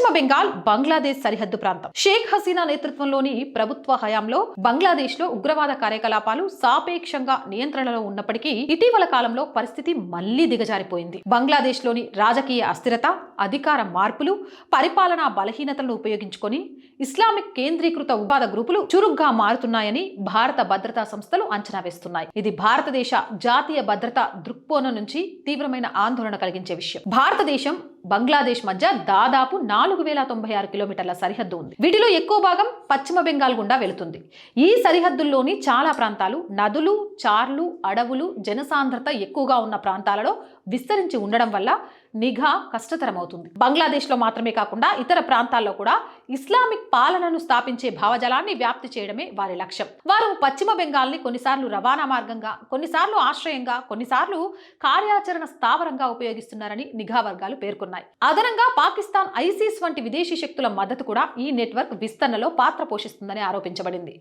పశ్చిమ బెంగాల్ బంగ్లాదేశ్ సరిహద్దు ప్రాంతం. షేక్ హసీనా నేతృత్వంలోని ప్రభుత్వ హయాంలో బంగ్లాదేశ్ లో ఉగ్రవాద కార్యకలాపాలు సాపేక్షంగా నియంత్రణలో ఉన్నప్పటికీ ఇటీవల కాలంలో పరిస్థితి మళ్లీ దిగజారిపోయింది. బంగ్లాదేశ్ లోని రాజకీయ అస్థిరత, అధికార మార్పులు, పరిపాలనా బలహీనతలను ఉపయోగించుకొని ఇస్లామిక్ కేంద్రీకృత ఉగ్రవాద గ్రూపులు చురుగ్గా మారుతున్నాయని భారత భద్రతా సంస్థలు అంచనా వేస్తున్నాయి. ఇది భారతదేశ జాతీయ భద్రతా దృక్కోణం నుంచి తీవ్రమైన ఆందోళన కలిగించే విషయం. భారతదేశం బంగ్లాదేశ్ మధ్య దాదాపు 4096 కిలోమీటర్ల సరిహద్దు ఉంది. వీటిలో ఎక్కువ భాగం పశ్చిమ బెంగాల్ గుండా వెళుతుంది. ఈ సరిహద్దుల్లోని చాలా ప్రాంతాలు నదులు, చార్లు, అడవులు, జనసాంద్రత ఎక్కువగా ఉన్న ప్రాంతాలలో విస్తరించి ఉండడం వల్ల నిఘా కష్టతరమవుతుంది. బంగ్లాదేశ్ లో మాత్రమే కాకుండా ఇతర ప్రాంతాల్లో కూడా ఇస్లామిక్ పాలనను స్థాపించే భావజాలాన్ని వ్యాప్తి చేయడమే వారి లక్ష్యం. వారు పశ్చిమ బెంగాల్ ని కొన్నిసార్లు రవాణా మార్గంగా, కొన్నిసార్లు ఆశ్రయంగా, కొన్నిసార్లు కార్యాచరణ స్థావరంగా ఉపయోగిస్తున్నారని నిఘా వర్గాలు పేర్కొన్నాయి. అదనంగా పాకిస్తాన్, ఐసిస్ వంటి విదేశీ శక్తుల మద్దతు కూడా ఈ నెట్వర్క్ విస్తరణలో పాత్ర పోషిస్తుందని ఆరోపించబడింది.